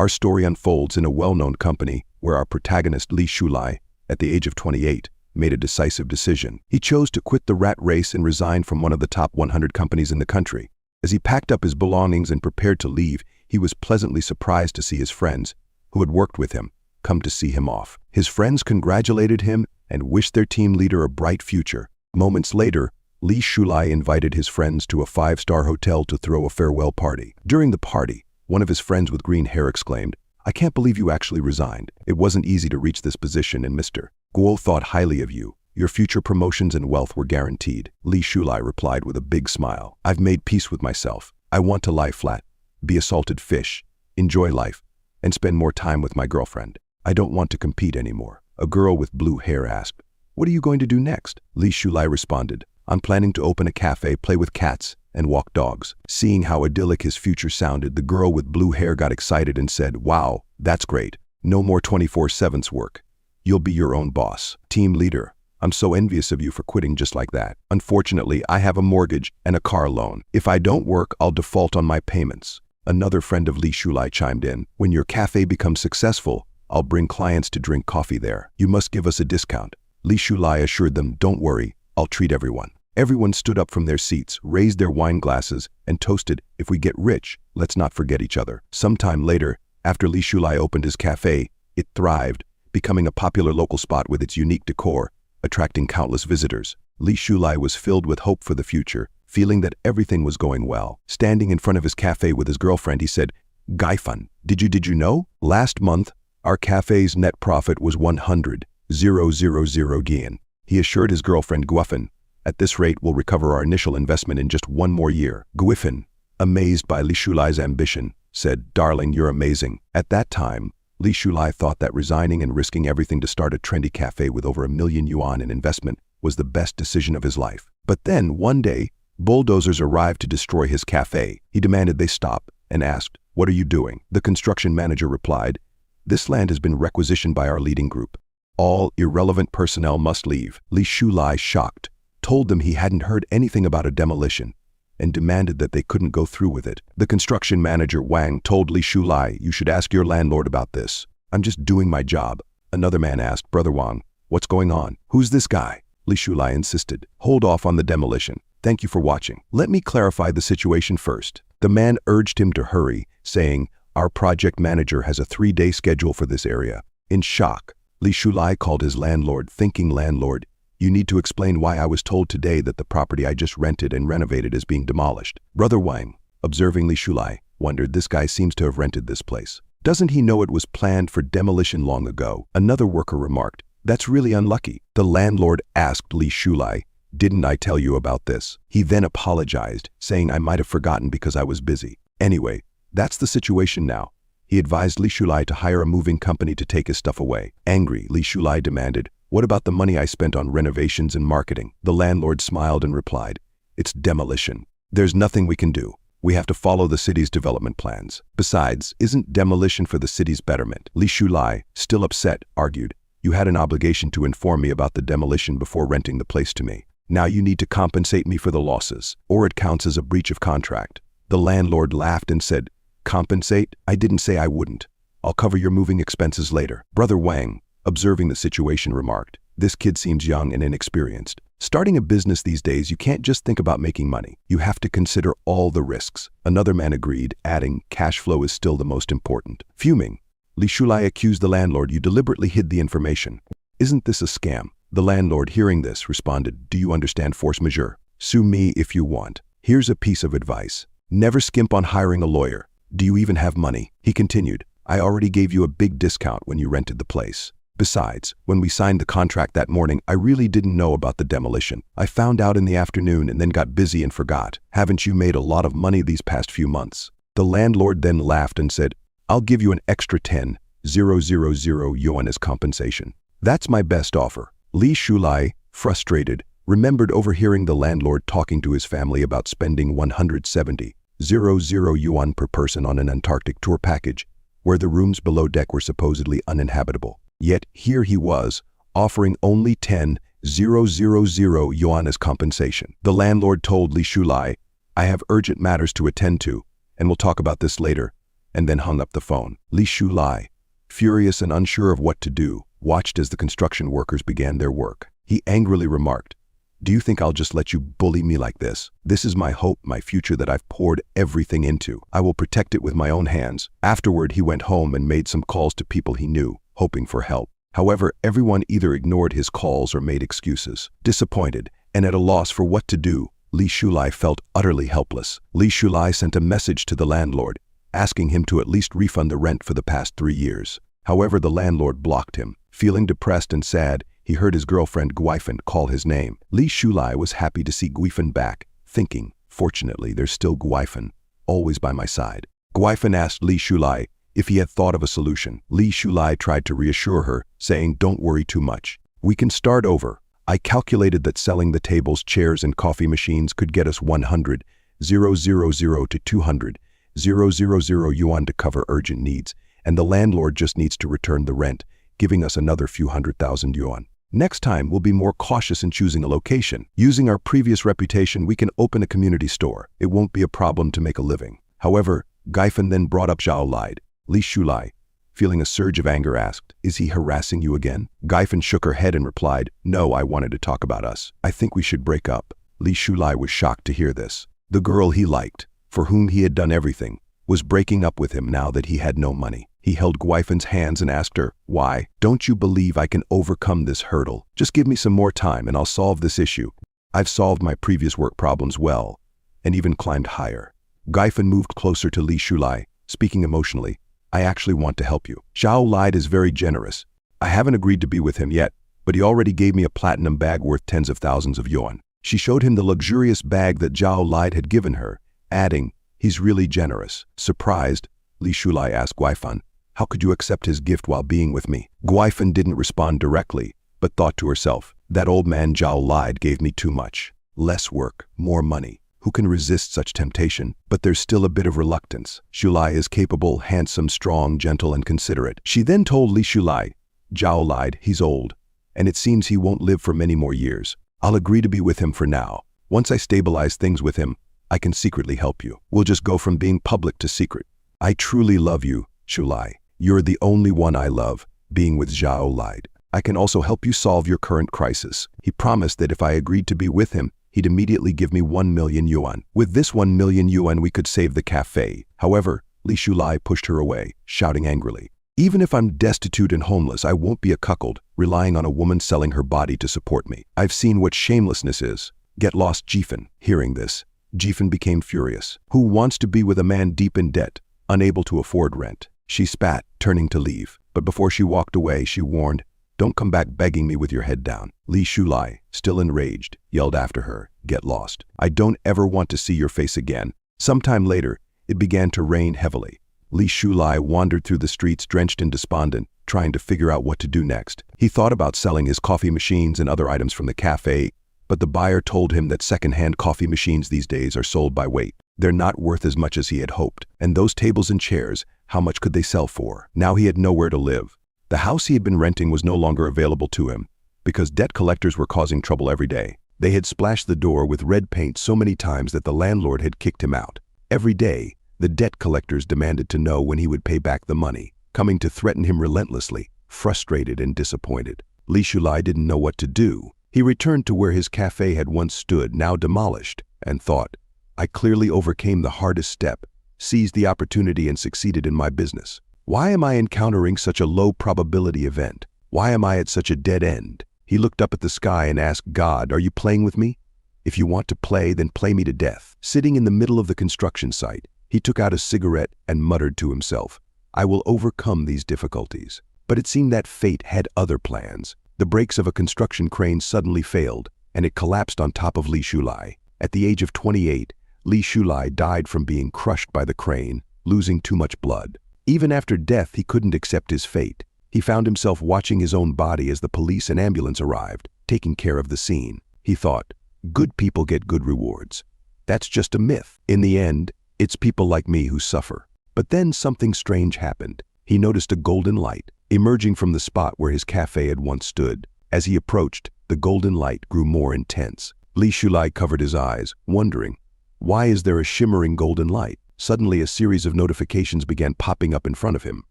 Our story unfolds in a well-known company where our protagonist Li Shulai, at the age of 28, made a decisive decision. He chose to quit the rat race and resign from one of the top 100 companies in the country. As he packed up his belongings and prepared to leave, he was pleasantly surprised to see his friends, who had worked with him, come to see him off. His friends congratulated him and wished their team leader a bright future. Moments later, Li Shulai invited his friends to a 5-star hotel to throw a farewell party. During the party, one of his friends with green hair exclaimed, "I can't believe you actually resigned. It wasn't easy to reach this position, and Mr. Guo thought highly of you. Your future promotions and wealth were guaranteed." Li Shulai replied with a big smile, "I've made peace with myself. I want to lie flat, be a salted fish, enjoy life, and spend more time with my girlfriend. I don't want to compete anymore." A girl with blue hair asked, "What are you going to do next?" Li Shulai responded, "I'm planning to open a cafe, play with cats, and walk dogs." Seeing how idyllic his future sounded, the girl with blue hair got excited and said, "Wow, that's great. No more 24/7 work. You'll be your own boss." Team leader, "I'm so envious of you for quitting just like that. Unfortunately, I have a mortgage and a car loan. If I don't work, I'll default on my payments." Another friend of Li Shulai chimed in, "When your cafe becomes successful, I'll bring clients to drink coffee there. You must give us a discount." Li Shulai assured them, "Don't worry, I'll treat everyone." Everyone stood up from their seats, raised their wine glasses, and toasted, "If we get rich, let's not forget each other." Sometime later, after Li Shulai opened his cafe, it thrived, becoming a popular local spot with its unique decor, attracting countless visitors. Li Shulai was filled with hope for the future, feeling that everything was going well. Standing in front of his cafe with his girlfriend, he said, "Gaifan, did you know? Last month, our cafe's net profit was 100,000 yen." He assured his girlfriend Guifan, "At this rate, we'll recover our initial investment in just one more year." Guifan, amazed by Li Shulai's ambition, said, "Darling, you're amazing." At that time, Li Shulai thought that resigning and risking everything to start a trendy cafe with over 1,000,000 yuan in investment was the best decision of his life. But then, one day, bulldozers arrived to destroy his cafe. He demanded they stop and asked, "What are you doing?" The construction manager replied, "This land has been requisitioned by our leading group. All irrelevant personnel must leave." Li Shulai, shocked, told them he hadn't heard anything about a demolition and demanded that they couldn't go through with it. The construction manager, Wang, told Li Shulai, "You should ask your landlord about this. I'm just doing my job." Another man asked, "Brother Wang, what's going on? Who's this guy?" Li Shulai insisted, "Hold off on the demolition. Thank you for watching. Let me clarify the situation first." The man urged him to hurry, saying, "Our project manager has a 3-day schedule for this area." In shock, Li Shulai called his landlord, thinking, "Landlord, you need to explain why I was told today that the property I just rented and renovated is being demolished." Brother Wang, observing Li Shulai, wondered, "This guy seems to have rented this place. Doesn't he know it was planned for demolition long ago?" Another worker remarked, "That's really unlucky." The landlord asked Li Shulai, "Didn't I tell you about this?" He then apologized, saying, "I might have forgotten because I was busy. Anyway, that's the situation now." He advised Li Shulai to hire a moving company to take his stuff away. Angry, Li Shulai demanded, "What about the money I spent on renovations and marketing?" The landlord smiled and replied, "It's demolition. There's nothing we can do. We have to follow the city's development plans. Besides, isn't demolition for the city's betterment?" Li Shulai, still upset, argued, "You had an obligation to inform me about the demolition before renting the place to me. Now you need to compensate me for the losses, or it counts as a breach of contract." The landlord laughed and said, "Compensate? I didn't say I wouldn't. I'll cover your moving expenses later." Brother Wang, observing the situation, remarked, "This kid seems young and inexperienced. Starting a business these days, you can't just think about making money. You have to consider all the risks." Another man agreed, adding, "Cash flow is still the most important." Fuming, Li Shulai accused the landlord, "You deliberately hid the information. Isn't this a scam?" The landlord, hearing this, responded, "Do you understand force majeure? Sue me if you want. Here's a piece of advice. Never skimp on hiring a lawyer. Do you even have money?" He continued, "I already gave you a big discount when you rented the place. Besides, when we signed the contract that morning, I really didn't know about the demolition. I found out in the afternoon and then got busy and forgot. Haven't you made a lot of money these past few months?" The landlord then laughed and said, "I'll give you an extra 10,000 yuan as compensation. That's my best offer." Li Shulai, frustrated, remembered overhearing the landlord talking to his family about spending 170,000 yuan per person on an Antarctic tour package, where the rooms below deck were supposedly uninhabitable. Yet here he was, offering only 10,000 yuan as compensation. The landlord told Li Shulai, "I have urgent matters to attend to, and we'll talk about this later. and then hung up the phone. Li Shulai, furious and unsure of what to do, watched as the construction workers began their work. He angrily remarked, "Do you think I'll just let you bully me like this? This is my hope, my future that I've poured everything into. I will protect it with my own hands." Afterward, he went home and made some calls to people he knew, hoping for help. However, everyone either ignored his calls or made excuses. Disappointed and at a loss for what to do, Li Shulai felt utterly helpless. Li Shulai sent a message to the landlord, asking him to at least refund the rent for the past 3 years. However, the landlord blocked him. Feeling depressed and sad, he heard his girlfriend Guifan call his name. Li Shulai was happy to see Guifan back, thinking, "Fortunately, there's still Guifan, always by my side." Guifan asked Li Shulai if he had thought of a solution. Li Shulai tried to reassure her, saying, "Don't worry too much. We can start over. I calculated that selling the tables, chairs, and coffee machines could get us 100,000 to 200,000 yuan to cover urgent needs, and the landlord just needs to return the rent, giving us another few 100,000 yuan. Next time, we'll be more cautious in choosing a location. Using our previous reputation, we can open a community store. It won't be a problem to make a living." However, Guifan then brought up Zhao Lide. Li Shulai, feeling a surge of anger, asked, "Is he harassing you again?" Guifan shook her head and replied, "No, I wanted to talk about us. I think we should break up." Li Shulai was shocked to hear this. The girl he liked, for whom he had done everything, was breaking up with him now that he had no money. He held Guifan's hands and asked her, "Why? Don't you believe I can overcome this hurdle? Just give me some more time and I'll solve this issue. I've solved my previous work problems well, and even climbed higher." Guifan moved closer to Li Shulai, speaking emotionally, "I actually want to help you. Zhao Lide is very generous. I haven't agreed to be with him yet, but he already gave me a platinum bag worth tens of thousands of yuan." She showed him the luxurious bag that Zhao Lide had given her, adding, "He's really generous." Surprised, Li Shulai asked Guifan, "How could you accept his gift while being with me?" Guifan didn't respond directly, but thought to herself, "That old man Zhao Lide gave me too much. Less work, more money. Who can resist such temptation?" But there's still a bit of reluctance. Shulai is capable, handsome, strong, gentle, and considerate. She then told Li Shulai, "Zhao Lide, he's old, and it seems he won't live for many more years. I'll agree to be with him for now. Once I stabilize things with him, I can secretly help you. We'll just go from being public to secret. I truly love you, Shulai. You're the only one I love, being with Zhao Lide. I can also help you solve your current crisis." He promised that if I agreed to be with him, he'd immediately give me 1 million yuan. With this 1 million yuan, we could save the cafe. However, Li Shulai pushed her away, shouting angrily, "Even if I'm destitute and homeless, I won't be a cuckold, relying on a woman selling her body to support me. I've seen what shamelessness is. Get lost, Jifan." Hearing this, Jifan became furious. Who wants to be with a man deep in debt, unable to afford rent? She spat, turning to leave, but before she walked away, she warned, "Don't come back begging me with your head down." Li Shulai, still enraged, yelled after her, "Get lost. I don't ever want to see your face again." Sometime later, it began to rain heavily. Li Shulai wandered through the streets drenched and despondent, trying to figure out what to do next. He thought about selling his coffee machines and other items from the cafe, but the buyer told him that second-hand coffee machines these days are sold by weight. They're not worth as much as he had hoped. And those tables and chairs, how much could they sell for? Now he had nowhere to live. The house he had been renting was no longer available to him, because debt collectors were causing trouble every day. They had splashed the door with red paint so many times that the landlord had kicked him out. Every day, the debt collectors demanded to know when he would pay back the money, coming to threaten him relentlessly, frustrated and disappointed. Li Shulai didn't know what to do. He returned to where his cafe had once stood, now demolished, and thought, "I clearly overcame the hardest step, seized the opportunity and succeeded in my business. Why am I encountering such a low-probability event? Why am I at such a dead end?" He looked up at the sky and asked God, "Are you playing with me? If you want to play, then play me to death." Sitting in the middle of the construction site, he took out a cigarette and muttered to himself, "I will overcome these difficulties." But it seemed that fate had other plans. The brakes of a construction crane suddenly failed, and it collapsed on top of Li Shulai. At the age of 28, Li Shulai died from being crushed by the crane, losing too much blood. Even after death, he couldn't accept his fate. He found himself watching his own body as the police and ambulance arrived, taking care of the scene. He thought, "Good people get good rewards. That's just a myth. In the end, it's people like me who suffer." But then something strange happened. He noticed a golden light emerging from the spot where his cafe had once stood. As he approached, the golden light grew more intense. Li Shulai covered his eyes, wondering, why is there a shimmering golden light? Suddenly, a series of notifications began popping up in front of him,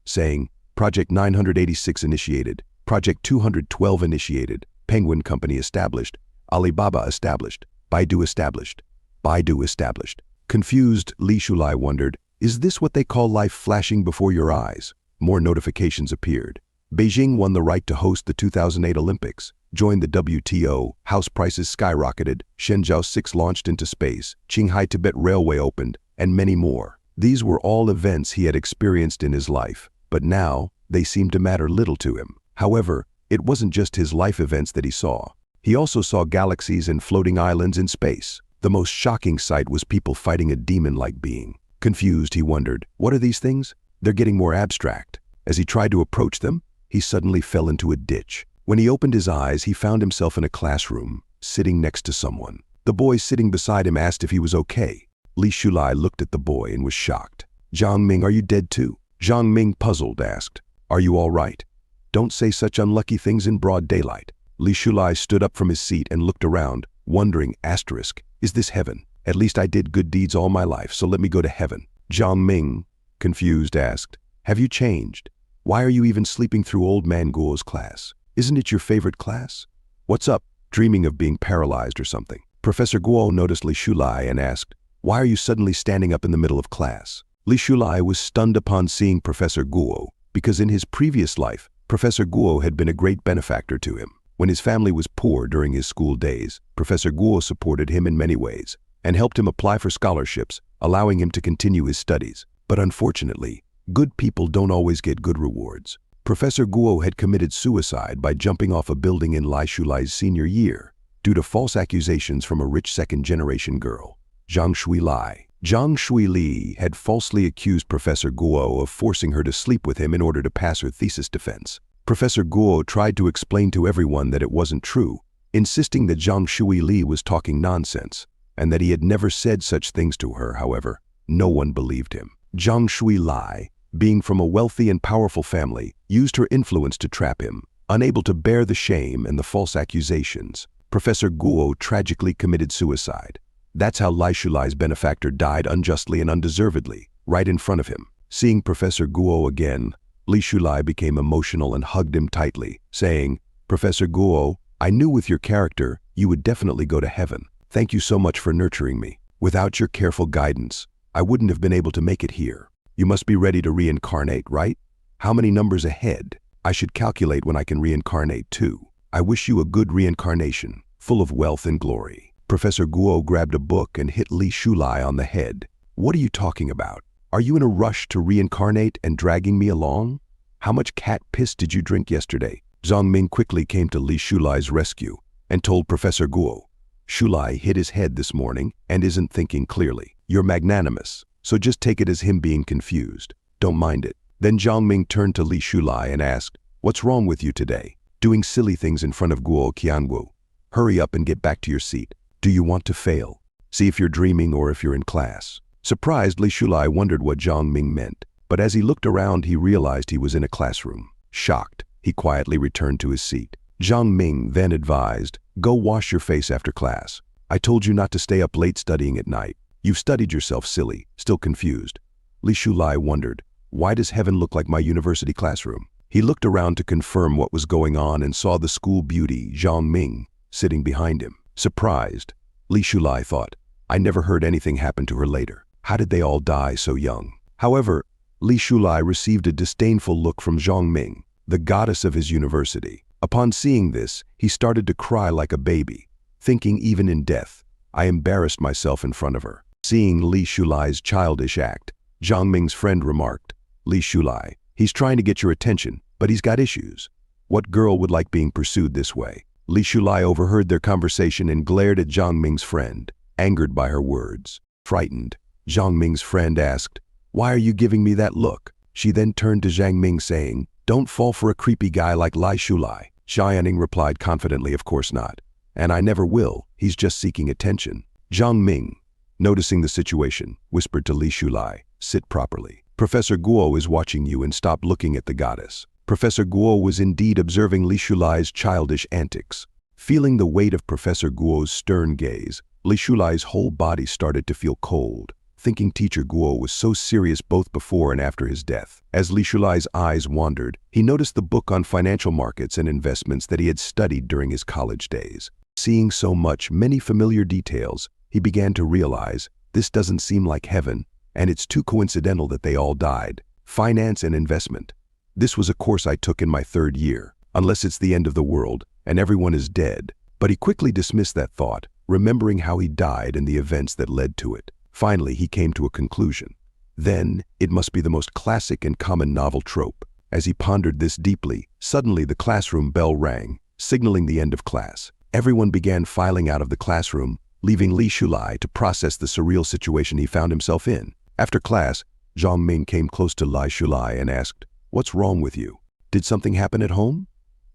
saying, Project 986 initiated, Project 212 initiated, Penguin Company established, Alibaba established, Baidu established, Baidu established. Confused, Li Shulai wondered, is this what they call life flashing before your eyes? More notifications appeared. Beijing won the right to host the 2008 Olympics, joined the WTO, house prices skyrocketed, Shenzhou 6 launched into space, Qinghai Tibet Railway opened, and many more. These were all events he had experienced in his life, but now they seemed to matter little to him. However, it wasn't just his life events that he saw. He also saw galaxies and floating islands in space. The most shocking sight was people fighting a demon-like being. Confused, he wondered, what are these things? They're getting more abstract. As he tried to approach them, he suddenly fell into a ditch. When he opened his eyes, he found himself in a classroom, sitting next to someone. The boy sitting beside him asked if he was okay. Li Shulai looked at the boy and was shocked. Zhang Ming, are you dead too? Zhang Ming, puzzled, asked, are you all right? Don't say such unlucky things in broad daylight. Li Shulai stood up from his seat and looked around, wondering, is this heaven? At least I did good deeds all my life, so let me go to heaven. Zhang Ming, confused, asked, have you changed? Why are you even sleeping through old man Guo's class? Isn't it your favorite class? What's up, dreaming of being paralyzed or something? Professor Guo noticed Li Shulai and asked, why are you suddenly standing up in the middle of class? Li Shulai was stunned upon seeing Professor Guo, because in his previous life, Professor Guo had been a great benefactor to him. When his family was poor during his school days, Professor Guo supported him in many ways and helped him apply for scholarships, allowing him to continue his studies. But unfortunately, good people don't always get good rewards. Professor Guo had committed suicide by jumping off a building in Li Shulai's senior year due to false accusations from a rich second-generation girl, Zhang Shuili. Zhang Shuili had falsely accused Professor Guo of forcing her to sleep with him in order to pass her thesis defense. Professor Guo tried to explain to everyone that it wasn't true, insisting that Zhang Shuili was talking nonsense and that he had never said such things to her. However, no one believed him. Zhang Shuili, being from a wealthy and powerful family, used her influence to trap him. Unable to bear the shame and the false accusations, Professor Guo tragically committed suicide. That's how Li Shulai's benefactor died unjustly and undeservedly, right in front of him. Seeing Professor Guo again, Li Shulai became emotional and hugged him tightly, saying, Professor Guo, I knew with your character you would definitely go to heaven. Thank you so much for nurturing me. Without your careful guidance, I wouldn't have been able to make it here. You must be ready to reincarnate, right? How many numbers ahead? I should calculate when I can reincarnate too. I wish you a good reincarnation, full of wealth and glory. Professor Guo grabbed a book and hit Li Shulai on the head. What are you talking about? Are you in a rush to reincarnate and dragging me along? How much cat piss did you drink yesterday? Zhang Ming quickly came to Li Shulai's rescue and told Professor Guo, Shulai hit his head this morning and isn't thinking clearly. You're magnanimous, so just take it as him being confused. Don't mind it. Then Zhang Ming turned to Li Shulai and asked, what's wrong with you today? Doing silly things in front of Guo Qiangu. Hurry up and get back to your seat. Do you want to fail? See if you're dreaming or if you're in class. Surprised, Li Shulai wondered what Zhang Ming meant, but as he looked around, he realized he was in a classroom. Shocked, he quietly returned to his seat. Zhang Ming then advised, go wash your face after class. I told you not to stay up late studying at night. You've studied yourself silly, still confused. Li Shulai wondered, why does heaven look like my university classroom? He looked around to confirm what was going on and saw the school beauty, Zhang Ming, sitting behind him. Surprised, Li Shulai thought, I never heard anything happen to her later. How did they all die so young? However, Li Shulai received a disdainful look from Zhang Ming, the goddess of his university. Upon seeing this, he started to cry like a baby, thinking even in death, I embarrassed myself in front of her. Seeing Li Shulai's childish act, Zhang Ming's friend remarked, Li Shulai, he's trying to get your attention, but he's got issues. What girl would like being pursued this way? Li Shulai overheard their conversation and glared at Zhang Ming's friend, angered by her words. Frightened, Zhang Ming's friend asked, why are you giving me that look? She then turned to Zhang Ming saying, don't fall for a creepy guy like Li Shulai. Xiaoning replied confidently, of course not. And I never will, he's just seeking attention. Zhang Ming, noticing the situation, whispered to Li Shulai, sit properly. Professor Guo is watching you and stop looking at the goddess. Professor Guo was indeed observing Li Shulai's childish antics. Feeling the weight of Professor Guo's stern gaze, Li Shulai's whole body started to feel cold. thinking teacher Guo was so serious both before and after his death. As Li Shulai's eyes wandered, he noticed the book on financial markets and investments that he had studied during his college days. Seeing so many familiar details, he began to realize this doesn't seem like heaven, and it's too coincidental that they all died. Finance and investment. This was a course I took in my 3rd year, unless it's the end of the world and everyone is dead. But he quickly dismissed that thought, remembering how he died and the events that led to it. Finally, he came to a conclusion. Then, it must be the most classic and common novel trope. As he pondered this deeply, suddenly the classroom bell rang, signaling the end of class. Everyone began filing out of the classroom, leaving Li Shulai to process the surreal situation he found himself in. After class, Zhang Ming came close to Li Shulai and asked, "What's wrong with you? Did something happen at home?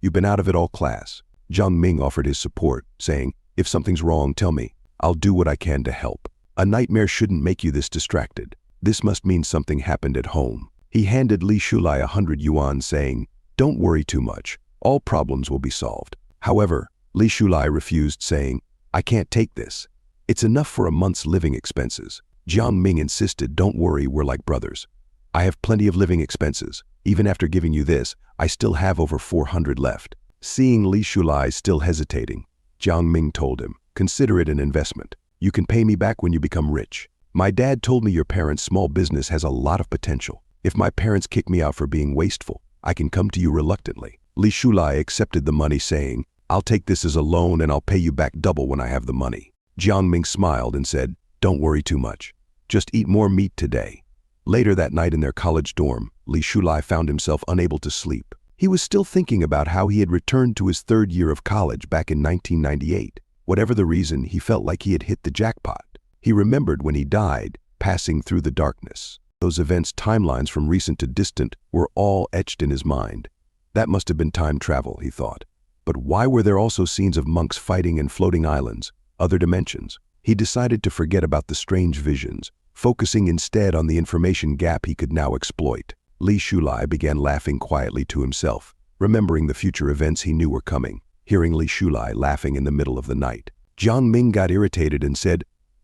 You've been out of it all class." Zhang Ming offered his support, saying, "If something's wrong, tell me. I'll do what I can to help. A nightmare shouldn't make you this distracted. This must mean something happened at home." He handed Li Shulai 100 yuan, saying, "Don't worry too much. All problems will be solved." However, Li Shulai refused, saying, "I can't take this. It's enough for a month's living expenses." Jiang Ming insisted, "Don't worry, we're like brothers. I have plenty of living expenses. Even after giving you this, I still have over 400 left." Seeing Li Shulai still hesitating, Jiang Ming told him, "Consider it an investment. You can pay me back when you become rich. My dad told me your parents' small business has a lot of potential. If my parents kick me out for being wasteful, I can come to you reluctantly." Li Shulai accepted the money, saying, "I'll take this as a loan and I'll pay you back double when I have the money." Jiang Ming smiled and said, "Don't worry too much. Just eat more meat today." Later that night in their college dorm, Li Shulai found himself unable to sleep. He was still thinking about how he had returned to his 3rd year of college back in 1998. Whatever the reason, he felt like he had hit the jackpot. He remembered when he died, passing through the darkness. Those events' timelines from recent to distant were all etched in his mind. That must have been time travel, he thought. But why were there also scenes of monks fighting and floating islands, other dimensions? He decided to forget about the strange visions, focusing instead on the information gap he could now exploit. Li Shulai began laughing quietly to himself, remembering the future events he knew were coming. Hearing Li Shulai laughing in the middle of the night, Jiang Ming got irritated and said,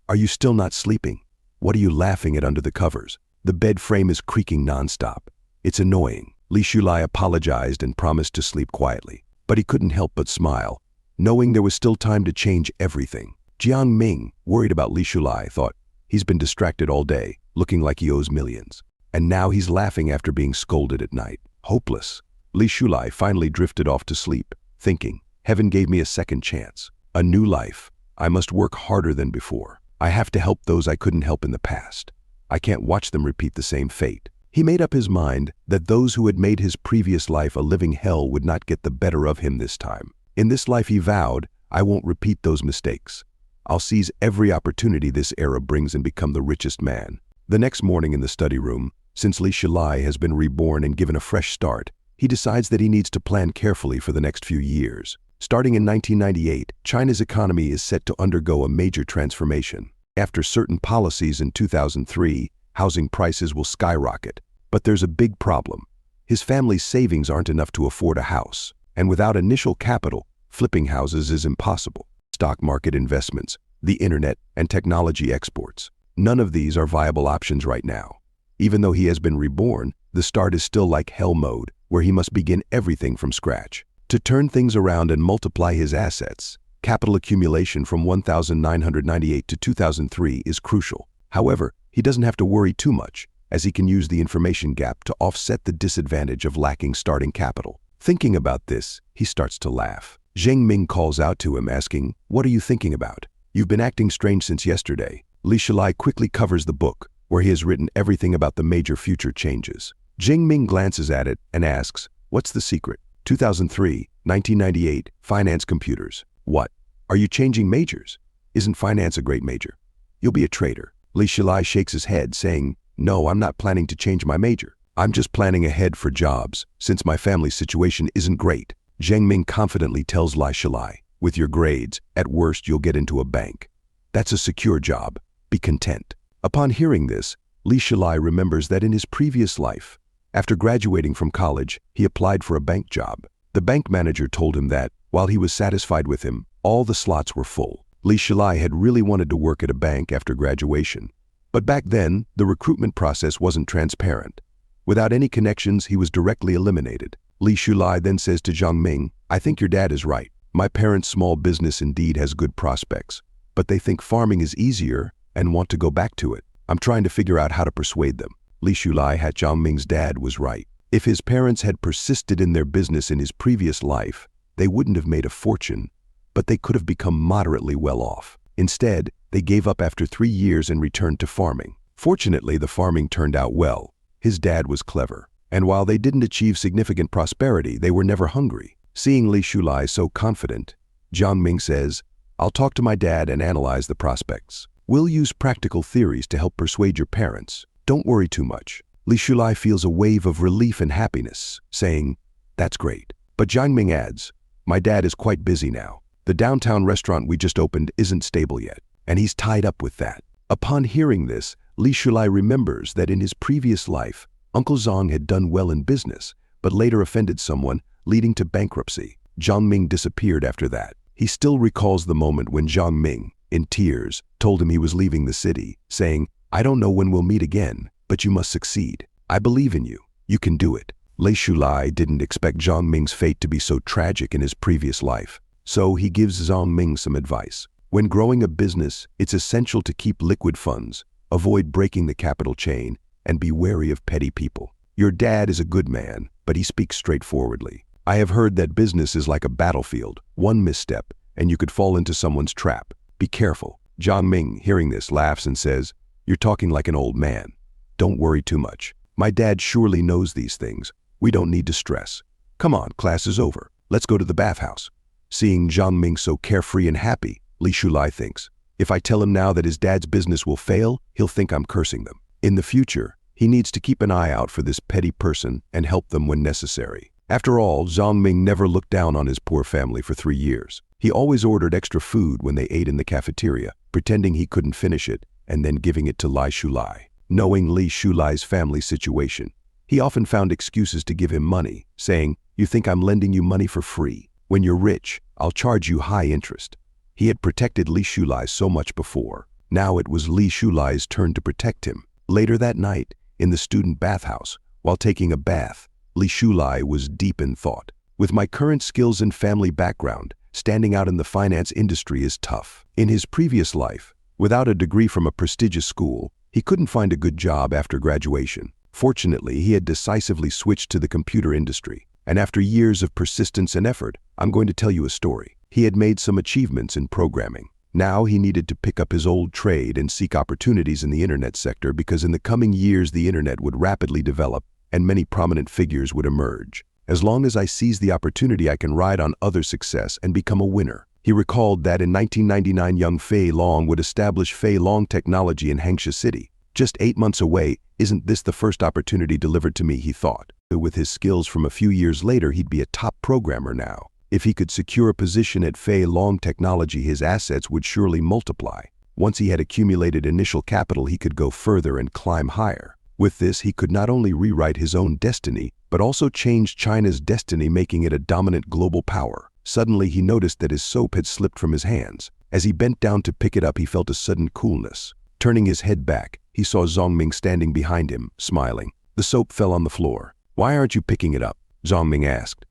"Are you still not sleeping? What are you laughing at under the covers? The bed frame is creaking nonstop. It's annoying." Li Shulai apologized and promised to sleep quietly, but he couldn't help but smile, knowing there was still time to change everything. Jiang Ming, worried about Li Shulai, thought, "He's been distracted all day, looking like he owes millions. And now he's laughing after being scolded at night. Hopeless." Li Shulai finally drifted off to sleep, thinking, "Heaven gave me a second chance. A new life. I must work harder than before. I have to help those I couldn't help in the past. I can't watch them repeat the same fate." He made up his mind that those who had made his previous life a living hell would not get the better of him this time. In this life, he vowed, "I won't repeat those mistakes. I'll seize every opportunity this era brings and become the richest man." The next morning in the study room, since Li Shulai has been reborn and given a fresh start, he decides that he needs to plan carefully for the next few years. Starting in 1998, China's economy is set to undergo a major transformation. After certain policies in 2003, housing prices will skyrocket. But there's a big problem. His family's savings aren't enough to afford a house. And without initial capital, flipping houses is impossible. Stock market investments, the internet, and technology exports. None of these are viable options right now. Even though he has been reborn, the start is still like hell mode, where he must begin everything from scratch. To turn things around and multiply his assets, capital accumulation from 1998 to 2003 is crucial. However, he doesn't have to worry too much, as he can use the information gap to offset the disadvantage of lacking starting capital. Thinking about this, he starts to laugh. Zheng Ming calls out to him, asking, "What are you thinking about? You've been acting strange since yesterday." Li Shulai quickly covers the book, where he has written everything about the major future changes. Zheng Ming glances at it and asks, "What's the secret?" 2003, 1998, finance computers. "What? Are you changing majors? Isn't finance a great major? You'll be a trader." Li Shulai shakes his head, saying, "No, I'm not planning to change my major. I'm just planning ahead for jobs, since my family's situation isn't great." Zheng Ming confidently tells Li Shulai, "With your grades, at worst you'll get into a bank. That's a secure job. Be content." Upon hearing this, Li Shulai remembers that in his previous life, after graduating from college, he applied for a bank job. The bank manager told him that, while he was satisfied with him, all the slots were full. Li Shulai had really wanted to work at a bank after graduation, But back then, the recruitment process wasn't transparent. Without any connections, he was directly eliminated. Li Shulai then says to Zhang Ming, "I think your dad is right. My parents' small business indeed has good prospects, but they think farming is easier and want to go back to it. I'm trying to figure out how to persuade them." Li Shulai had Zhang Ming's dad was right. If his parents had persisted in their business in his previous life, they wouldn't have made a fortune, but they could have become moderately well off. Instead, they gave up after 3 years and returned to farming. Fortunately, the farming turned out well. His dad was clever. And while they didn't achieve significant prosperity, they were never hungry. Seeing Li Shulai so confident, Zhang Ming says, "I'll talk to my dad and analyze the prospects. We'll use practical theories to help persuade your parents. Don't worry too much." Li Shulai feels a wave of relief and happiness, saying, "That's great." But Zhang Ming adds, "My dad is quite busy now. The downtown restaurant we just opened isn't stable yet, and he's tied up with that." Upon hearing this, Li Shulai remembers that in his previous life, Uncle Zhang had done well in business, but later offended someone, leading to bankruptcy. Zhang Ming disappeared after that. He still recalls the moment when Zhang Ming, in tears, told him he was leaving the city, saying, "I don't know when we'll meet again, but you must succeed. I believe in you. You can do it." Li Shulai didn't expect Zhang Ming's fate to be so tragic in his previous life, so he gives Zhang Ming some advice. When growing a business, it's essential to keep liquid funds, avoid breaking the capital chain, and be wary of petty people. Your dad is a good man, but he speaks straightforwardly. I have heard that business is like a battlefield. One misstep, and you could fall into someone's trap. Be careful. Zhang Ming, hearing this, laughs and says, "You're talking like an old man. Don't worry too much. My dad surely knows these things. We don't need to stress. Come on, class is over. Let's go to the bathhouse." Seeing Zhang Ming so carefree and happy, Li Shulai thinks, if I tell him now that his dad's business will fail, he'll think I'm cursing them. In the future, he needs to keep an eye out for this petty person and help them when necessary. After all, Zhang Ming never looked down on his poor family for 3 years. He always ordered extra food when they ate in the cafeteria, pretending he couldn't finish it, and then giving it to Li Shulai. Knowing Li Shulai's family situation, he often found excuses to give him money, saying, "You think I'm lending you money for free? When you're rich, I'll charge you high interest." He had protected Li Shulai so much before. Now it was Li Shulai's turn to protect him. Later that night, in the student bathhouse, while taking a bath, Li Shulai was deep in thought. "With my current skills and family background, standing out in the finance industry is tough." In his previous life, without a degree from a prestigious school, he couldn't find a good job after graduation. Fortunately, he had decisively switched to the computer industry. And after years of persistence and effort, I'm going to tell you a story. He had made some achievements in programming. Now he needed to pick up his old trade and seek opportunities in the internet sector because in the coming years the internet would rapidly develop and many prominent figures would emerge. As long as I seize the opportunity, I can ride on other success and become a winner. He recalled that in 1999 young Fei Long would establish Fei Long Technology in Hangsha City. Just 8 months away, isn't this the first opportunity delivered to me, he thought. With his skills from a few years later, he'd be a top programmer now. If he could secure a position at Fei Long Technology, his assets would surely multiply. Once he had accumulated initial capital, he could go further and climb higher. With this, he could not only rewrite his own destiny, but also change China's destiny, making it a dominant global power. Suddenly, he noticed that his soap had slipped from his hands. As he bent down to pick it up, he felt a sudden coolness. Turning his head back, he saw Zhang Ming standing behind him, smiling. The soap fell on the floor. "Why aren't you picking it up?" Zhang Ming asked.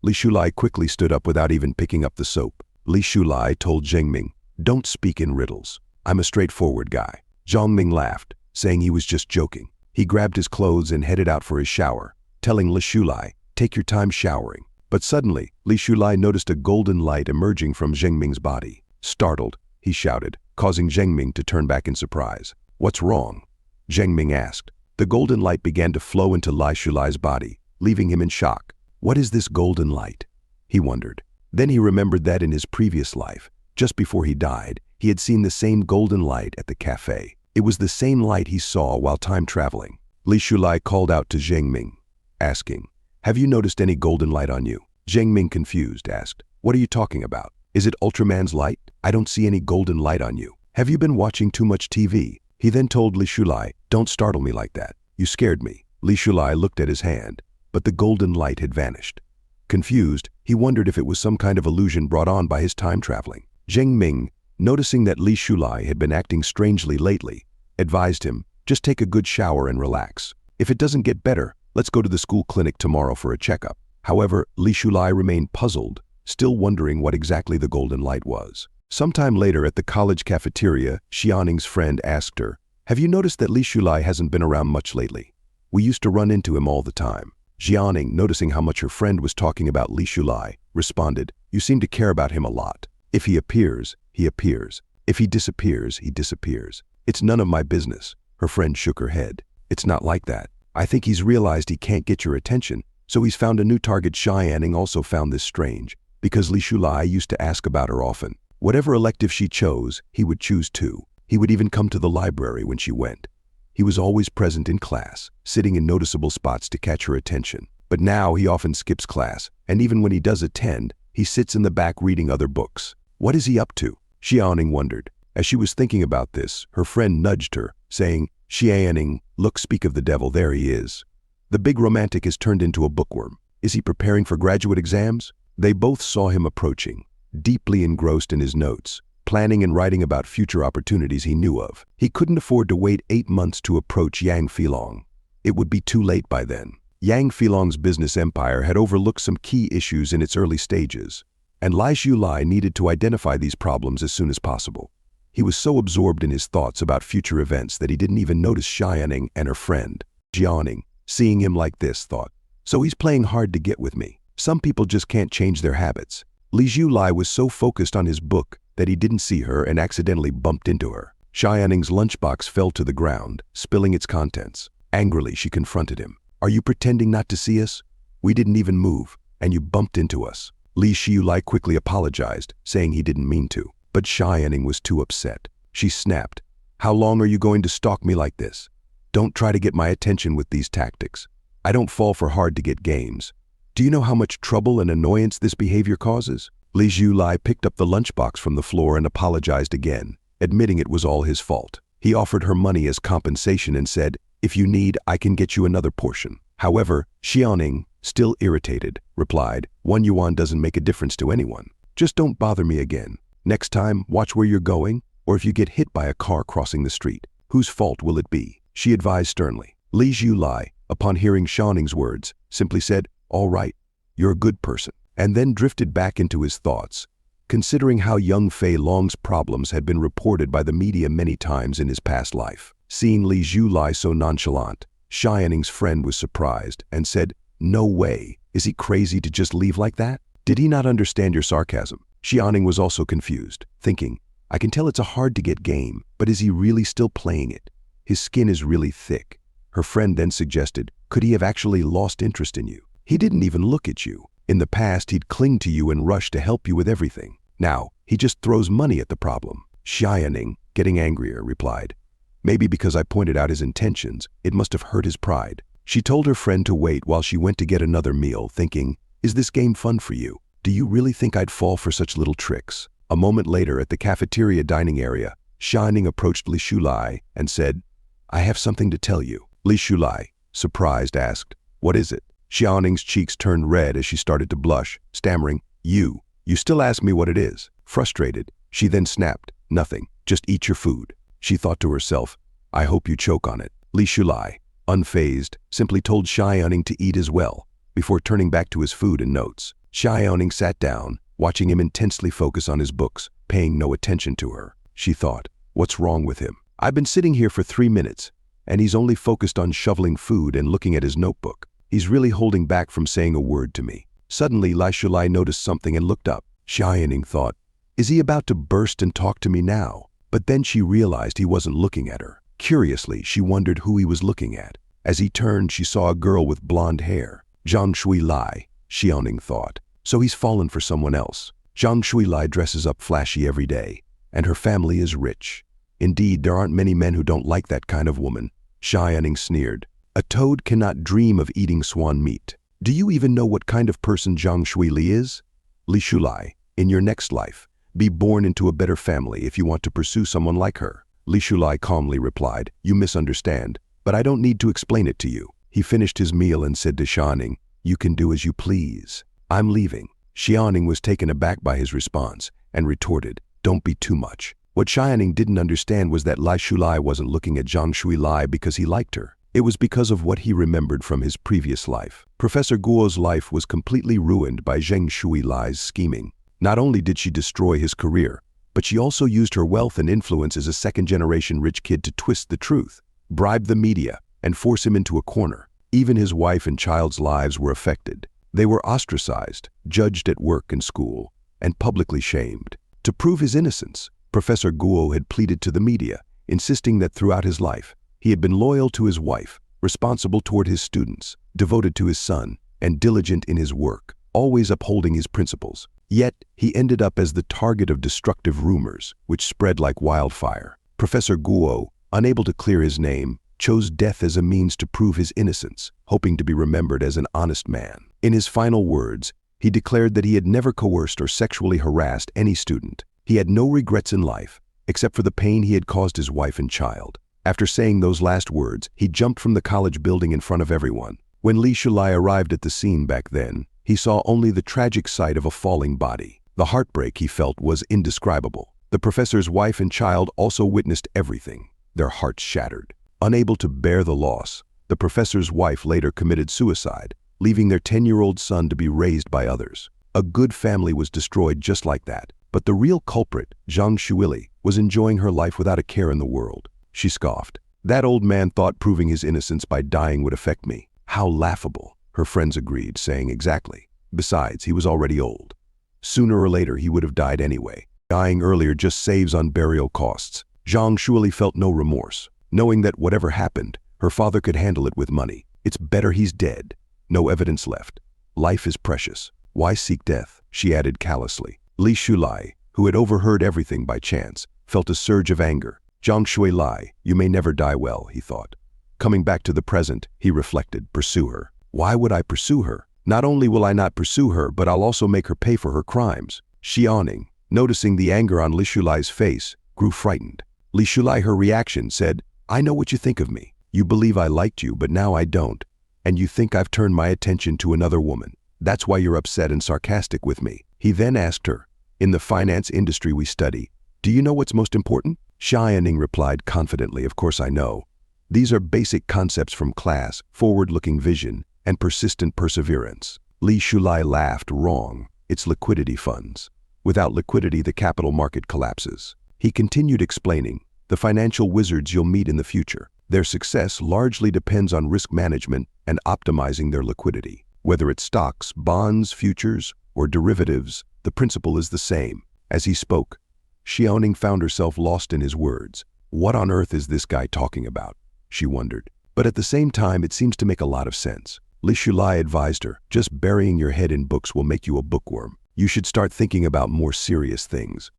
Li Shulai quickly stood up without even picking up the soap. Li Shulai told Zhang Ming, "Don't speak in riddles. I'm a straightforward guy." Zhang Ming laughed, saying he was just joking. He grabbed his clothes and headed out for his shower, telling Li Shulai, "Take your time showering." But suddenly, Li Shulai noticed a golden light emerging from Zhang Ming's body. Startled, he shouted, causing Zhang Ming to turn back in surprise. "What's wrong?" Zhang Ming asked. The golden light began to flow into Li Shulai's body, leaving him in shock. What is this golden light? He wondered. Then he remembered that in his previous life, just before he died, he had seen the same golden light at the cafe. It was the same light he saw while time traveling. Li Shulai called out to Zhang Ming, asking, "Have you noticed any golden light on you?" Zhang Ming, confused, asked, "What are you talking about? Is it Ultraman's light? I don't see any golden light on you. Have you been watching too much TV?" He then told Li Shulai, "Don't startle me like that. You scared me." Li Shulai looked at his hand, but the golden light had vanished. Confused, he wondered if it was some kind of illusion brought on by his time traveling. Zhang Ming, noticing that Li Shulai had been acting strangely lately, advised him, just take a good shower and relax. If it doesn't get better, let's go to the school clinic tomorrow for a checkup. However, Li Shulai remained puzzled, still wondering what exactly the golden light was. Sometime later at the college cafeteria, Xianing's friend asked her, "Have you noticed that Li Shulai hasn't been around much lately? We used to run into him all the time." Xianing, noticing how much her friend was talking about Li Shulai, responded, "You seem to care about him a lot. If he appears, he appears. If he disappears, he disappears. It's none of my business." Her friend shook her head. "It's not like that. I think he's realized he can't get your attention, so he's found a new target." Xianing also found this strange, because Li Shulai used to ask about her often. Whatever elective she chose, he would choose too. He would even come to the library when she went. He was always present in class, sitting in noticeable spots to catch her attention. But now he often skips class, and even when he does attend, he sits in the back reading other books. What is he up to? Xianing wondered. As she was thinking about this, her friend nudged her, saying, "Xianing, look, speak of the devil, there he is. The big romantic is turned into a bookworm. Is he preparing for graduate exams?" They both saw him approaching, deeply engrossed in his notes, planning and writing about future opportunities he knew of. He couldn't afford to wait 8 months to approach Yang Filong. It would be too late by then. Yang Filong's business empire had overlooked some key issues in its early stages, and Li Shulai needed to identify these problems as soon as possible. He was so absorbed in his thoughts about future events that he didn't even notice Xianing and her friend. Jianing, seeing him like this, thought, "So he's playing hard to get with me. Some people just can't change their habits." Li Shulai was so focused on his book that he didn't see her and accidentally bumped into her. Xianing's lunchbox fell to the ground, spilling its contents. Angrily, she confronted him. "Are you pretending not to see us? We didn't even move, and you bumped into us." Li Shulai quickly apologized, saying he didn't mean to. But Xianing was too upset. She snapped, "How long are you going to stalk me like this? Don't try to get my attention with these tactics. I don't fall for hard-to-get games. Do you know how much trouble and annoyance this behavior causes?" Li Shulai picked up the lunchbox from the floor and apologized again, admitting it was all his fault. He offered her money as compensation and said, "If you need, I can get you another portion." However, Xianing, still irritated, replied, "1 yuan doesn't make a difference to anyone. Just don't bother me again. Next time, watch where you're going, or if you get hit by a car crossing the street, whose fault will it be?" she advised sternly. Li Shulai, upon hearing Xianing's words, simply said, "All right, you're a good person," and then drifted back into his thoughts, considering how young Fei Long's problems had been reported by the media many times in his past life. Seeing Li Shulai so nonchalant, Xianing's friend was surprised and said, "No way, is he crazy to just leave like that? Did he not understand your sarcasm?" Xianing was also confused, thinking, "I can tell it's a hard-to-get game, but is he really still playing it? His skin is really thick." Her friend then suggested, "Could he have actually lost interest in you? He didn't even look at you. In the past, he'd cling to you and rush to help you with everything. Now, he just throws money at the problem." Xianing, getting angrier, replied, "Maybe because I pointed out his intentions, it must have hurt his pride." She told her friend to wait while she went to get another meal, thinking, "Is this game fun for you? Do you really think I'd fall for such little tricks?" A moment later, at the cafeteria dining area, Xianing approached Li Shulai and said, "I have something to tell you." Li Shulai, surprised, asked, "What is it?" Xianing's cheeks turned red as she started to blush, stammering, You still ask me what it is." Frustrated, she then snapped, "Nothing, just eat your food." She thought to herself, "I hope you choke on it." Li Shulai, unfazed, simply told Xianing to eat as well, before turning back to his food and notes. Xianing sat down, watching him intensely focus on his books, paying no attention to her. She thought, "What's wrong with him? I've been sitting here for 3 minutes, and he's only focused on shoveling food and looking at his notebook. He's really holding back from saying a word to me." Suddenly, Li Shulai noticed something and looked up. Xianing thought, "Is he about to burst and talk to me now?" But then she realized he wasn't looking at her. Curiously, she wondered who he was looking at. As he turned, she saw a girl with blonde hair. Zhang Shui Lai, Xianing thought. So he's fallen for someone else. Zhang Shui Lai dresses up flashy every day, and her family is rich. Indeed, there aren't many men who don't like that kind of woman. Xianing sneered. "A toad cannot dream of eating swan meat. Do you even know what kind of person Zhang Shui Li is? Li Shulai, in your next life, be born into a better family if you want to pursue someone like her." Li Shulai calmly replied, "You misunderstand, but I don't need to explain it to you." He finished his meal and said to Xianing, "You can do as you please. I'm leaving." Xianing was taken aback by his response and retorted, "Don't be too much. What Xiaoning didn't understand was that Li Shulai wasn't looking at Zhang Shuilai because he liked her. It was because of what he remembered from his previous life. Professor Guo's life was completely ruined by Zhang Shuilai's scheming. Not only did she destroy his career, but she also used her wealth and influence as a second-generation rich kid to twist the truth, bribe the media, and force him into a corner. Even his wife and child's lives were affected. They were ostracized, judged at work and school, and publicly shamed. To prove his innocence, Professor Guo had pleaded to the media, insisting that throughout his life, he had been loyal to his wife, responsible toward his students, devoted to his son, and diligent in his work, always upholding his principles. Yet, he ended up as the target of destructive rumors, which spread like wildfire. Professor Guo, unable to clear his name, chose death as a means to prove his innocence, hoping to be remembered as an honest man. In his final words, he declared that he had never coerced or sexually harassed any student. He had no regrets in life, except for the pain he had caused his wife and child. After saying those last words, he jumped from the college building in front of everyone. When Li Shulai arrived at the scene back then, he saw only the tragic sight of a falling body. The heartbreak he felt was indescribable. The professor's wife and child also witnessed everything, their hearts shattered. Unable to bear the loss, the professor's wife later committed suicide, leaving their 10-year-old son to be raised by others. A good family was destroyed just like that. But the real culprit, Zhang Shuili, was enjoying her life without a care in the world. She scoffed. That old man thought proving his innocence by dying would affect me. How laughable, her friends agreed, saying exactly. Besides, he was already old. Sooner or later, he would have died anyway. Dying earlier just saves on burial costs. Zhang Shuili felt no remorse, knowing that whatever happened, her father could handle it with money. It's better he's dead. No evidence left. Life is precious. Why seek death? She added callously. Li Shulai, who had overheard everything by chance, felt a surge of anger. Zhang Shuilai, you may never die well, he thought. Coming back to the present, he reflected, pursue her. Why would I pursue her? Not only will I not pursue her, but I'll also make her pay for her crimes. Xiaoning, noticing the anger on Li Shulai's face, grew frightened. Li Shulai, her reaction, said, I know what you think of me. You believe I liked you, but now I don't. And you think I've turned my attention to another woman. That's why you're upset and sarcastic with me. He then asked her, in the finance industry we study, do you know what's most important? Xiaoning replied confidently, of course I know. These are basic concepts from class, forward-looking vision, and persistent perseverance. Li Shulai laughed. Wrong. It's liquidity funds. Without liquidity, the capital market collapses. He continued explaining, the financial wizards you'll meet in the future. Their success largely depends on risk management and optimizing their liquidity. Whether it's stocks, bonds, futures, or derivatives, the principle is the same. As he spoke, Xiaoning found herself lost in his words. What on earth is this guy talking about? She wondered. But at the same time, it seems to make a lot of sense. Li Shulai advised her, just burying your head in books will make you a bookworm. You should start thinking about more serious things.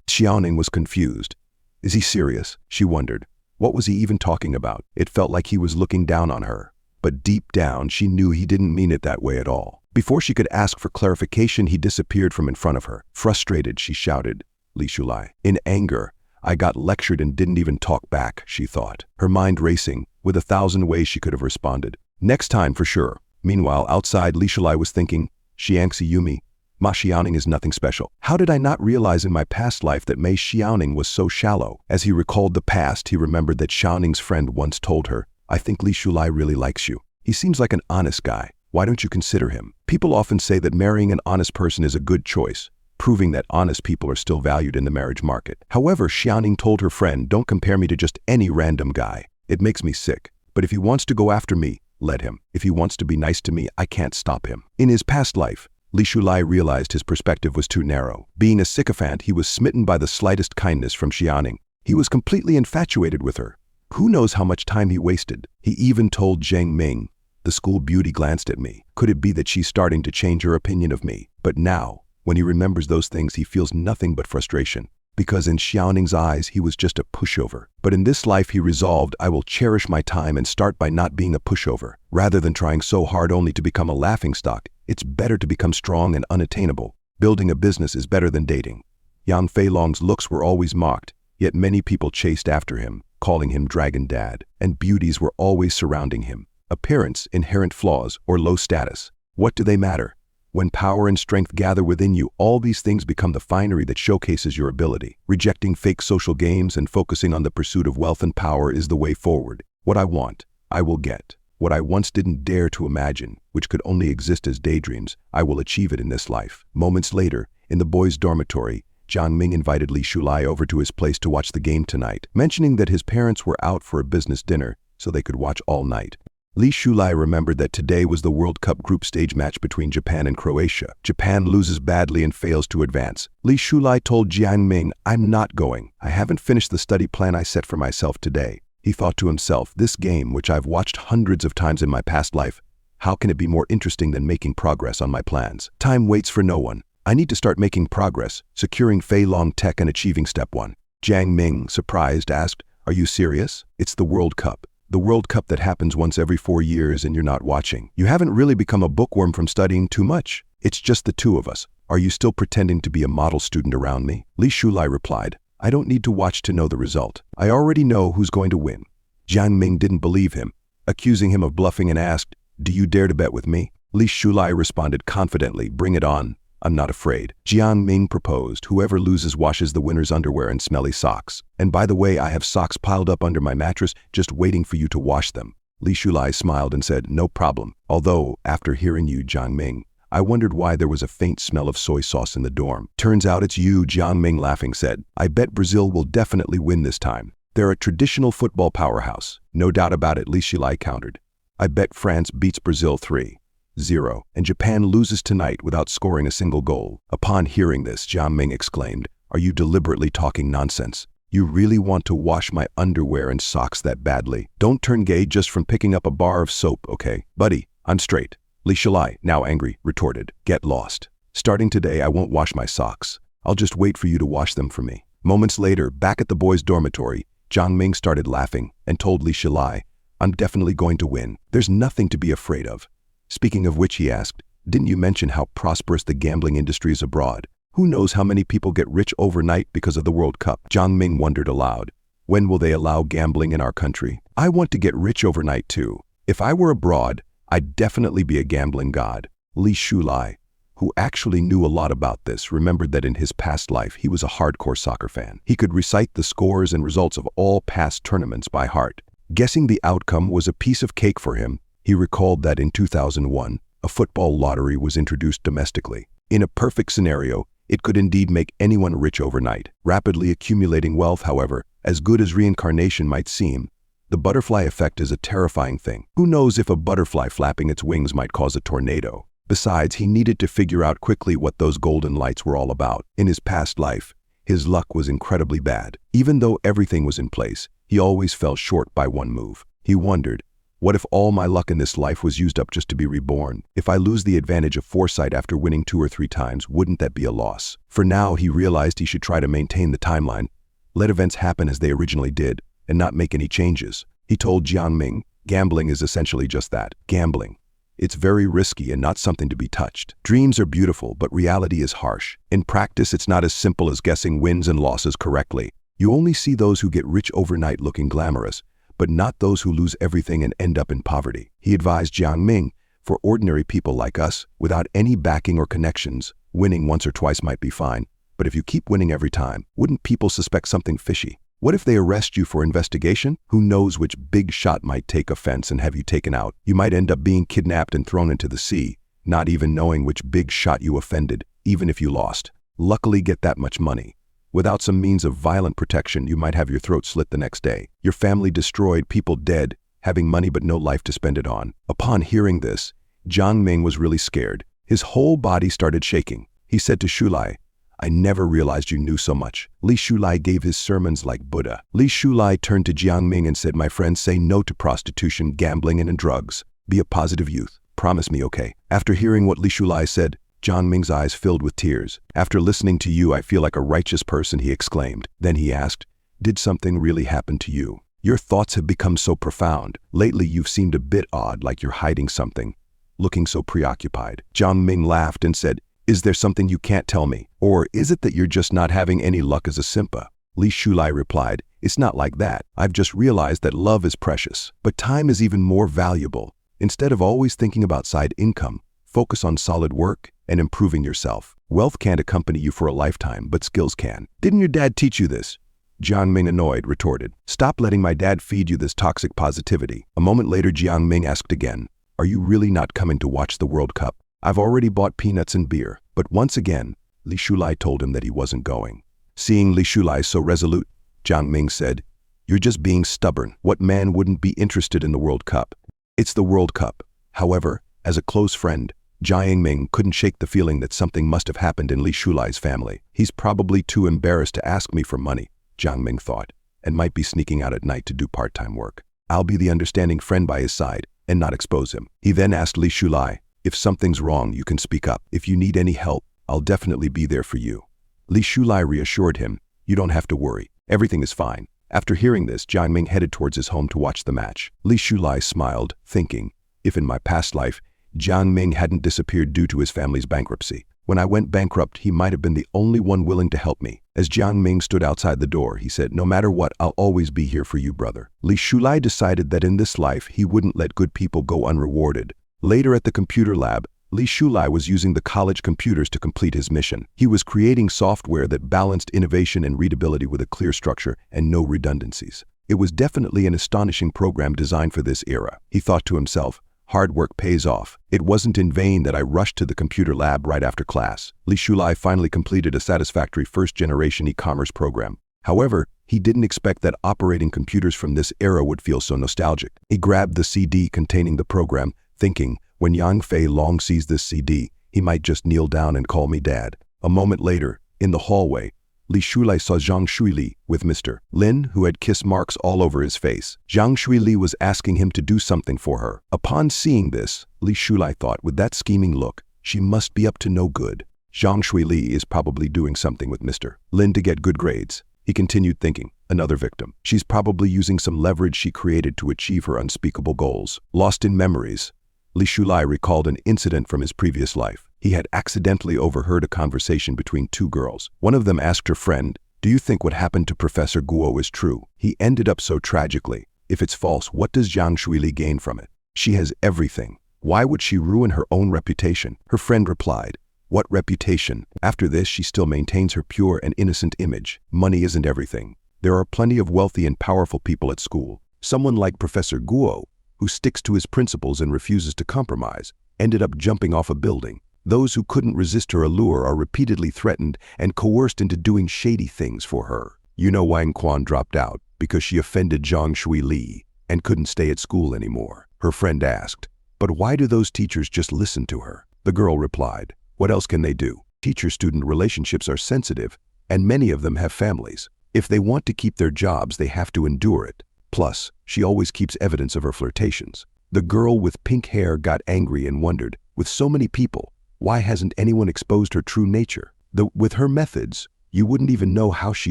Xiaoning was confused. Is he serious? She wondered. What was he even talking about? It felt like he was looking down on her. But deep down, she knew he didn't mean it that way at all. Before she could ask for clarification, he disappeared from in front of her. Frustrated, she shouted, Li Shulai. In anger, I got lectured and didn't even talk back, she thought, her mind racing, with 1,000 ways she could have responded. Next time, for sure. Meanwhile, outside, Li Shulai was thinking, Xiangxi Yumi, Ma Xiaoning is nothing special. How did I not realize in my past life that Mei Xiaoning was so shallow? As he recalled the past, he remembered that Xiaoning's friend once told her, I think Li Shulai really likes you. He seems like an honest guy. Why don't you consider him? People often say that marrying an honest person is a good choice, proving that honest people are still valued in the marriage market. However, Xiaoning told her friend, don't compare me to just any random guy. It makes me sick. But if he wants to go after me, let him. If he wants to be nice to me, I can't stop him. In his past life, Li Shulai realized his perspective was too narrow. Being a sycophant, he was smitten by the slightest kindness from Xiaoning. He was completely infatuated with her. Who knows how much time he wasted? He even told Zheng Ming, the school beauty glanced at me. Could it be that she's starting to change her opinion of me? But now, when he remembers those things, he feels nothing but frustration. Because in Xiaoning's eyes, he was just a pushover. But in this life, he resolved, I will cherish my time and start by not being a pushover. Rather than trying so hard only to become a laughingstock, it's better to become strong and unattainable. Building a business is better than dating. Yang Feilong's looks were always mocked, yet many people chased after him, calling him Dragon Dad, and beauties were always surrounding him. Appearance, inherent flaws, or low status. What do they matter? When power and strength gather within you, all these things become the finery that showcases your ability. Rejecting fake social games and focusing on the pursuit of wealth and power is the way forward. What I want, I will get. What I once didn't dare to imagine, which could only exist as daydreams, I will achieve it in this life. Moments later, in the boys' dormitory, Jiang Ming invited Li Shulai over to his place to watch the game tonight, mentioning that his parents were out for a business dinner so they could watch all night. Li Shulai remembered that today was the World Cup group stage match between Japan and Croatia. Japan loses badly and fails to advance. Li Shulai told Jiang Ming, "I'm not going. I haven't finished the study plan I set for myself today." He thought to himself, this game, which I've watched hundreds of times in my past life, how can it be more interesting than making progress on my plans? Time waits for no one. I need to start making progress, securing Fei Long Tech and achieving step 1. Jiang Ming, surprised, asked, "Are you serious? It's the World Cup. The World Cup that happens once every 4 years and you're not watching. You haven't really become a bookworm from studying too much. It's just the two of us. Are you still pretending to be a model student around me?" Li Shulai replied, "I don't need to watch to know the result. I already know who's going to win." Jiang Ming didn't believe him, accusing him of bluffing and asked, "Do you dare to bet with me?" Li Shulai responded confidently, "Bring it on. I'm not afraid." Jiang Ming proposed, "Whoever loses washes the winner's underwear and smelly socks. And by the way, I have socks piled up under my mattress just waiting for you to wash them." Li Shulai smiled and said, "No problem. Although, after hearing you, Jiang Ming, I wondered why there was a faint smell of soy sauce in the dorm." "Turns out it's you," Jiang Ming laughing said. "I bet Brazil will definitely win this time. They're a traditional football powerhouse." "No doubt about it," Li Shulai countered. "I bet France beats Brazil 3-0, and Japan loses tonight without scoring a single goal." Upon hearing this, Jiang Ming exclaimed, "Are you deliberately talking nonsense? You really want to wash my underwear and socks that badly? Don't turn gay just from picking up a bar of soap, okay? Buddy, I'm straight." Li Shulai, now angry, retorted, "Get lost. Starting today, I won't wash my socks. I'll just wait for you to wash them for me." Moments later, back at the boys' dormitory, Jiang Ming started laughing and told Li Shulai, "I'm definitely going to win. There's nothing to be afraid of." Speaking of which, he asked, "Didn't you mention how prosperous the gambling industry is abroad? Who knows how many people get rich overnight because of the World Cup?" Jiang Ming wondered aloud, "When will they allow gambling in our country? I want to get rich overnight too. If I were abroad, I'd definitely be a gambling god." Li Shulai, who actually knew a lot about this, remembered that in his past life he was a hardcore soccer fan. He could recite the scores and results of all past tournaments by heart. Guessing the outcome was a piece of cake for him. He recalled that in 2001, a football lottery was introduced domestically. In a perfect scenario, it could indeed make anyone rich overnight. Rapidly accumulating wealth, however, as good as reincarnation might seem, the butterfly effect is a terrifying thing. Who knows if a butterfly flapping its wings might cause a tornado? Besides, he needed to figure out quickly what those golden lights were all about. In his past life, his luck was incredibly bad. Even though everything was in place, he always fell short by one move. He wondered, what if all my luck in this life was used up just to be reborn? If I lose the advantage of foresight after winning 2 or 3 times, wouldn't that be a loss? For now, he realized he should try to maintain the timeline, let events happen as they originally did, and not make any changes. He told Jiang Ming, "Gambling is essentially just that, gambling. It's very risky and not something to be touched. Dreams are beautiful, but reality is harsh. In practice, it's not as simple as guessing wins and losses correctly. You only see those who get rich overnight looking glamorous, but not those who lose everything and end up in poverty." He advised Jiang Ming, "For ordinary people like us, without any backing or connections, winning once or twice might be fine. But if you keep winning every time, wouldn't people suspect something fishy? What if they arrest you for investigation? Who knows which big shot might take offense and have you taken out? You might end up being kidnapped and thrown into the sea, not even knowing which big shot you offended, even if you lost. Luckily, get that much money. Without some means of violent protection, you might have your throat slit the next day. Your family destroyed, people dead, having money but no life to spend it on." Upon hearing this, Jiang Ming was really scared. His whole body started shaking. He said to Shulai, "I never realized you knew so much." Li Shulai gave his sermons like Buddha. Li Shulai turned to Jiang Ming and said, "My friend, say no to prostitution, gambling, and drugs. Be a positive youth. Promise me, okay?" After hearing what Li Shulai said, Jiang Ming's eyes filled with tears. "After listening to you, I feel like a righteous person," he exclaimed. Then he asked, "Did something really happen to you? Your thoughts have become so profound. Lately, you've seemed a bit odd, like you're hiding something, looking so preoccupied." Jiang Ming laughed and said, "Is there something you can't tell me? Or is it that you're just not having any luck as a simpa?" Li Shulai replied, "It's not like that. I've just realized that love is precious, but time is even more valuable. Instead of always thinking about side income, focus on solid work, and improving yourself. Wealth can't accompany you for a lifetime, but skills can. Didn't your dad teach you this? Jiang Ming, annoyed, retorted. Stop letting my dad feed you this toxic positivity. A moment later, Jiang Ming asked again, are you really not coming to watch the World Cup? I've already bought peanuts and beer. But once again, Li Shulai told him that he wasn't going. Seeing Li Shulai so resolute, Jiang Ming said, you're just being stubborn. What man wouldn't be interested in the World Cup? It's the World Cup. However, as a close friend, Jiang Ming couldn't shake the feeling that something must have happened in Li Shulai's family. He's probably too embarrassed to ask me for money, Jiang Ming thought, and might be sneaking out at night to do part-time work. I'll be the understanding friend by his side and not expose him. He then asked Li Shulai, if something's wrong, you can speak up. If you need any help, I'll definitely be there for you. Li Shulai reassured him, you don't have to worry. Everything is fine. After hearing this, Jiang Ming headed towards his home to watch the match. Li Shulai smiled, thinking, if in my past life, Jiang Ming hadn't disappeared due to his family's bankruptcy. When I went bankrupt, he might have been the only one willing to help me. As Jiang Ming stood outside the door, he said, no matter what, I'll always be here for you, brother. Li Shulai decided that in this life, he wouldn't let good people go unrewarded. Later at the computer lab, Li Shulai was using the college computers to complete his mission. He was creating software that balanced innovation and readability with a clear structure and no redundancies. It was definitely an astonishing program designed for this era. He thought to himself, hard work pays off. It wasn't in vain that I rushed to the computer lab right after class. Li Shulai finally completed a satisfactory first-generation e-commerce program. However, he didn't expect that operating computers from this era would feel so nostalgic. He grabbed the CD containing the program, thinking, when Yang Fei Long sees this CD, he might just kneel down and call me dad. A moment later, in the hallway, Li Shulai saw Zhang Shuili with Mr. Lin, who had kiss marks all over his face. Zhang Shuili was asking him to do something for her. Upon seeing this, Li Shulai thought, with that scheming look, she must be up to no good. Zhang Shuili is probably doing something with Mr. Lin to get good grades. He continued thinking, another victim. She's probably using some leverage she created to achieve her unspeakable goals. Lost in memories, Li Shulai recalled an incident from his previous life. He had accidentally overheard a conversation between two girls. One of them asked her friend, do you think what happened to Professor Guo is true? He ended up so tragically. If it's false, what does Zhang Shuili gain from it? She has everything. Why would she ruin her own reputation? Her friend replied, what reputation? After this, she still maintains her pure and innocent image. Money isn't everything. There are plenty of wealthy and powerful people at school. Someone like Professor Guo, who sticks to his principles and refuses to compromise, ended up jumping off a building. Those who couldn't resist her allure are repeatedly threatened and coerced into doing shady things for her. You know Wang Quan dropped out because she offended Zhang Shuili and couldn't stay at school anymore. Her friend asked, but why do those teachers just listen to her? The girl replied, what else can they do? Teacher-student relationships are sensitive, and many of them have families. If they want to keep their jobs, they have to endure it. Plus, she always keeps evidence of her flirtations. The girl with pink hair got angry and wondered, with so many people, why hasn't anyone exposed her true nature? With her methods, you wouldn't even know how she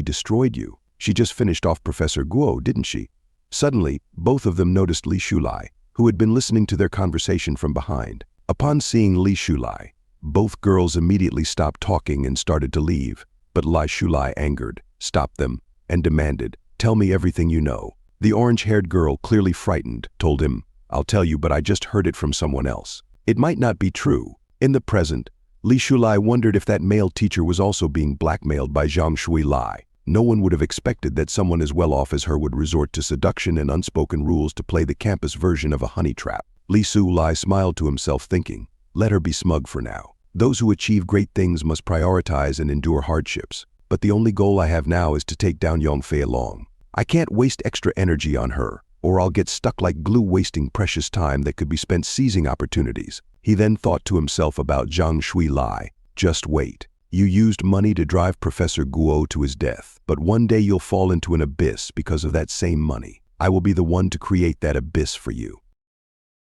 destroyed you. She just finished off Professor Guo, didn't she? Suddenly, both of them noticed Li Shulai, who had been listening to their conversation from behind. Upon seeing Li Shulai, both girls immediately stopped talking and started to leave, but Li Shulai, angered, stopped them and demanded, tell me everything you know. The orange-haired girl, clearly frightened, told him, I'll tell you, but I just heard it from someone else. It might not be true. In the present, Li Shulai wondered if that male teacher was also being blackmailed by Zhang Shuili. No one would have expected that someone as well off as her would resort to seduction and unspoken rules to play the campus version of a honey trap. Li Shulai smiled to himself, thinking, let her be smug for now. Those who achieve great things must prioritize and endure hardships. But the only goal I have now is to take down Yang Fei Long. I can't waste extra energy on her, or I'll get stuck like glue, wasting precious time that could be spent seizing opportunities. He then thought to himself about Zhang Shuili. Just wait. You used money to drive Professor Guo to his death, but one day you'll fall into an abyss because of that same money. I will be the one to create that abyss for you.